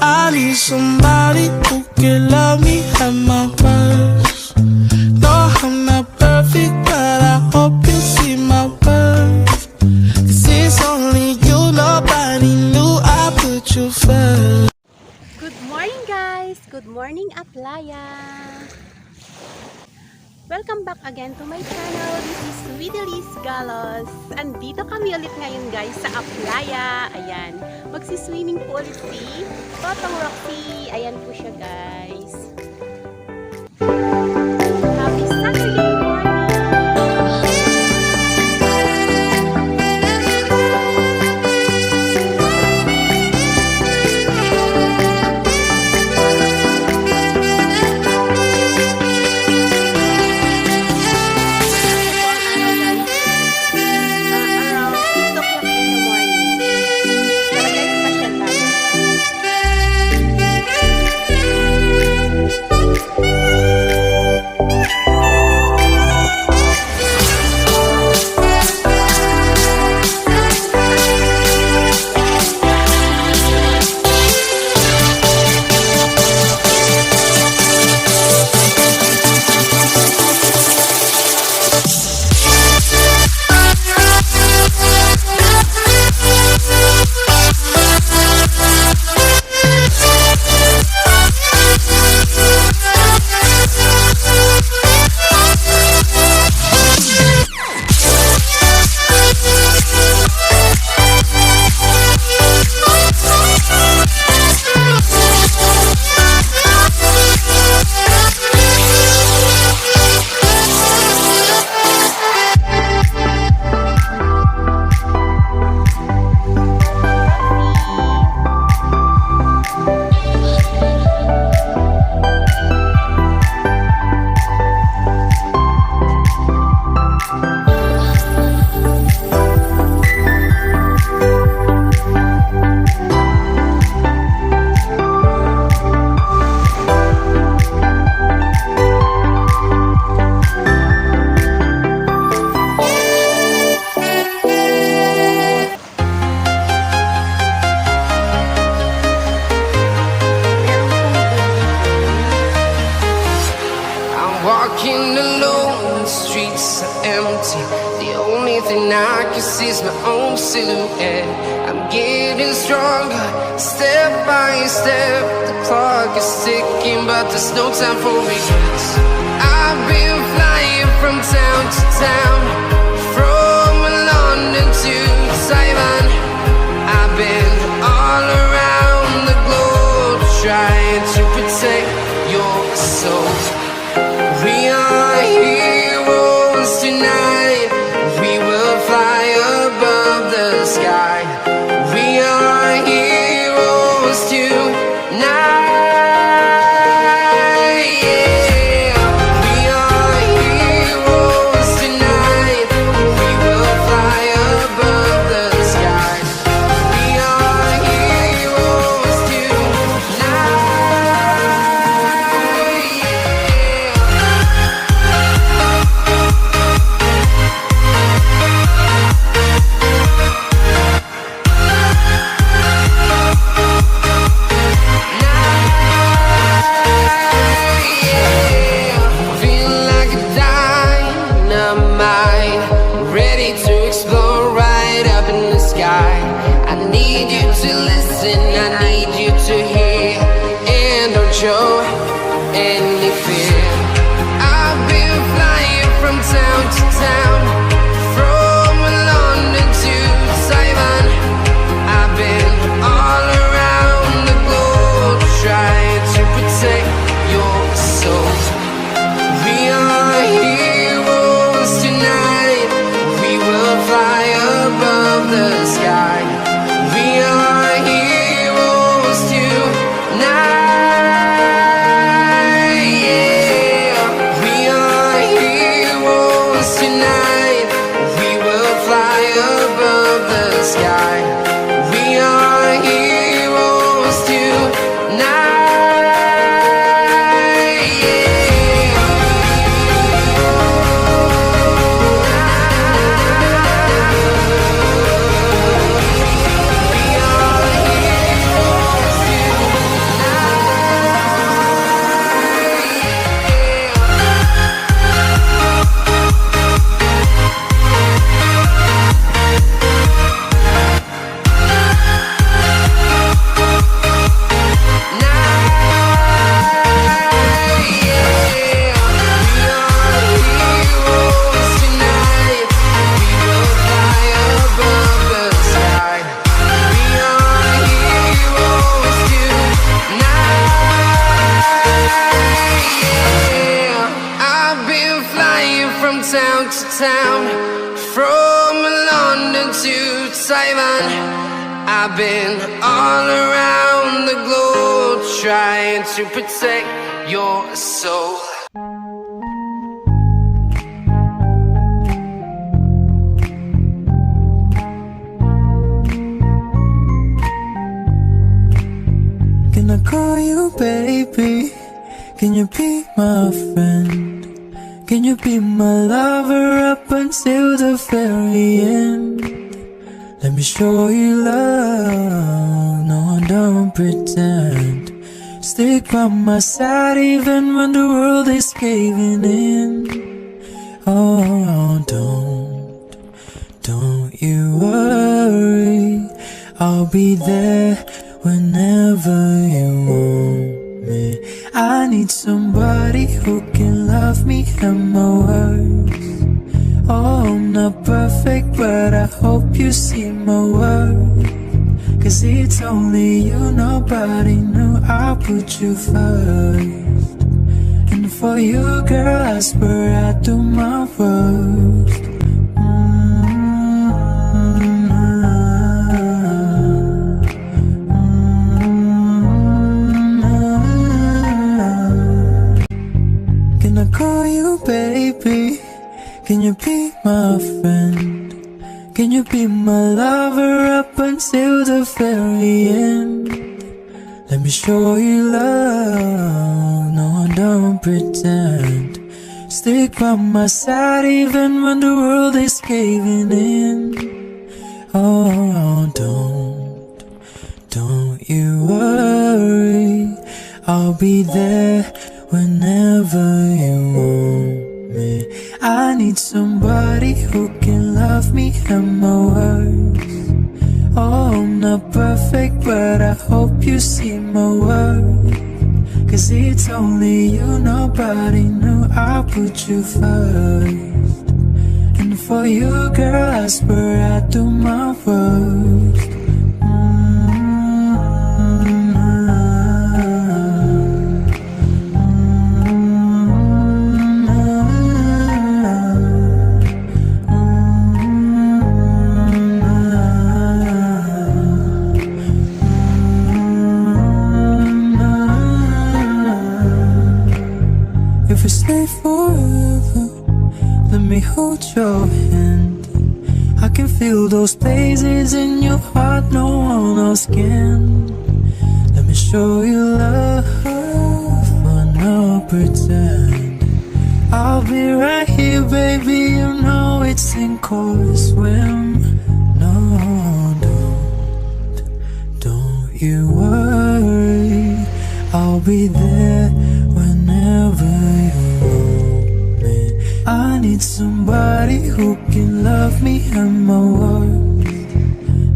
I need somebody who can love me at my worst. No, I'm not perfect, but I hope you see my worth. 'Cause it's only you, nobody knew I put you first. Good morning guys! Good morning Aplaya! Welcome back again to my channel. This is Switielhiz Galos. Andito kami ulit ngayon guys sa Aplaya. Ayan, magsiswimming po ulit si Totong Rocky. Ayan po siya guys. Happy Saturday morning! Walking alone, the streets are empty. The only thing I can see is my own silhouette. I'm getting stronger, step by step. The clock is ticking, but there's no time for regrets. I've been flying from town to town, from London to Taiwan. I've been all around the globe, trying to protect your soul. We are heroes tonight. We will fly above the sky. We are heroes tonight. Yeah. We are heroes tonight. We will fly above the sky. We are heroes tonight. town, from London to Taiwan. I've been all around the globe trying to protect your soul. Can I call you baby? Can you be my friend? Can you be my lover up until the very end? Let me show you love, no, don't pretend. Stick by my side even when the world is caving in. Oh, don't you worry, I'll be there whenever you want me. I need somebody who can love me and my words. Oh, I'm not perfect, but I hope you see my worth. Cause it's only you, nobody knew I put you first. And for you, girl, I swear I do my worst. Can I call you baby? Can you be my friend? Can you be my lover up until the very end? Let me show you love, no, don't pretend. Stick by my side even when the world is caving in. Oh, don't you worry, I'll be there whenever you want me. I need somebody who can love me and my words. Oh, I'm not perfect, but I hope you see my worth. Cause it's only you, nobody knew I put you first. And for you, girl, I swear I do my worst. If we stay forever, let me hold your hand. I can feel those places in your heart no one else can. Let me show you love, but no pretend. I'll be right here, baby, you know it's sink or swim. No, don't you worry, I'll be there whenever you want me. I need somebody who can love me and my worth.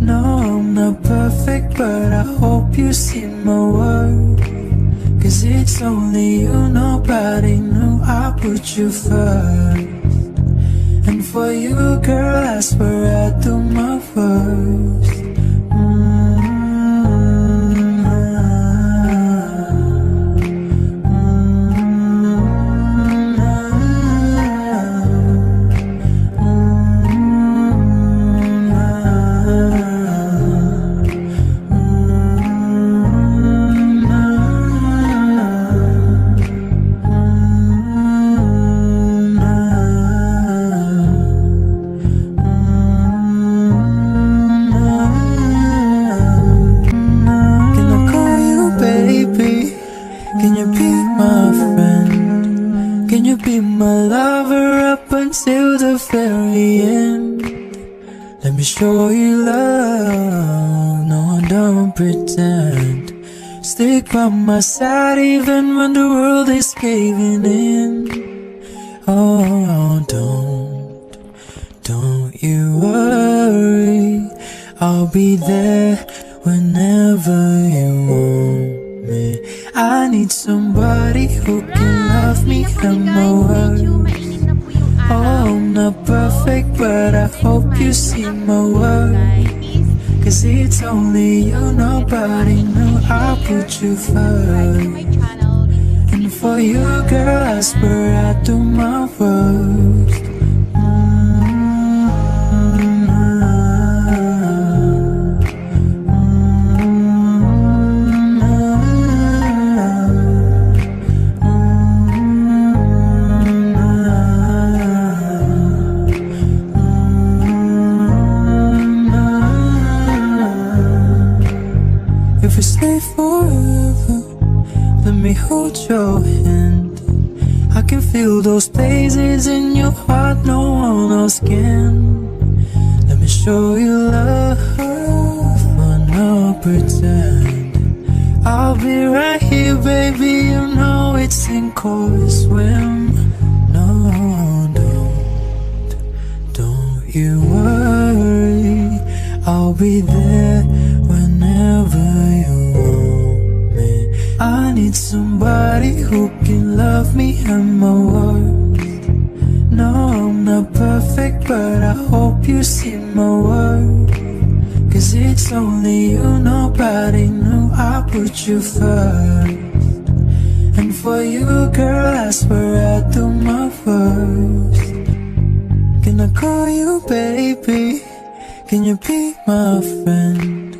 No, I'm not perfect, but I hope you see my worth. Cause it's only you, nobody knew I put you first. And for you, girl, I swear I do my worst. Can you be my friend? Can you be my lover up until the very end? Let me show you love, no, don't pretend. Stick by my side even when the world is caving in. Oh, don't you worry, I'll be there whenever you want me. I need somebody who can love me and my worth. Oh, I'm not perfect, but I hope you see my worth. Cause it's only you, nobody knew I put you first. And for you, girl, I swear I do my worst. me hold your hand. I can feel those places in your heart no one else can. Let me show you love, for no pretend. I'll be right here, baby, you know it's sink or swim. No, don't you worry, I'll be there whenever you want me. I need somebody who can love me and my worth. No, I'm not perfect, but I hope you see my worth. Cause it's only you, nobody knew I put you first. And for you, girl, I swear I do my worst. Can I call you baby? Can you be my friend?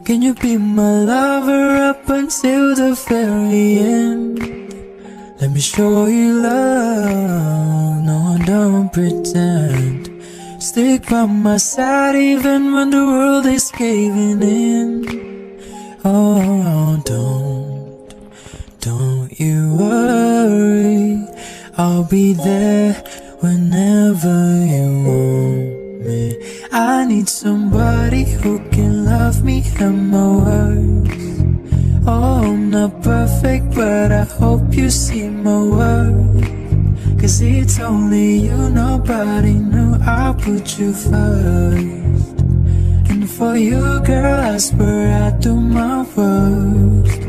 Can you be my lover up until the very end? Let me show you love, no, don't pretend. Stick by my side even when the world is caving in. Oh, don't you worry, I'll be there whenever you want me. I need somebody who can love me and my words. Oh, I'm not perfect, but I hope you see my worth. Cause it's only you, nobody knew I put you first. And for you, girl, I swear I do my worst.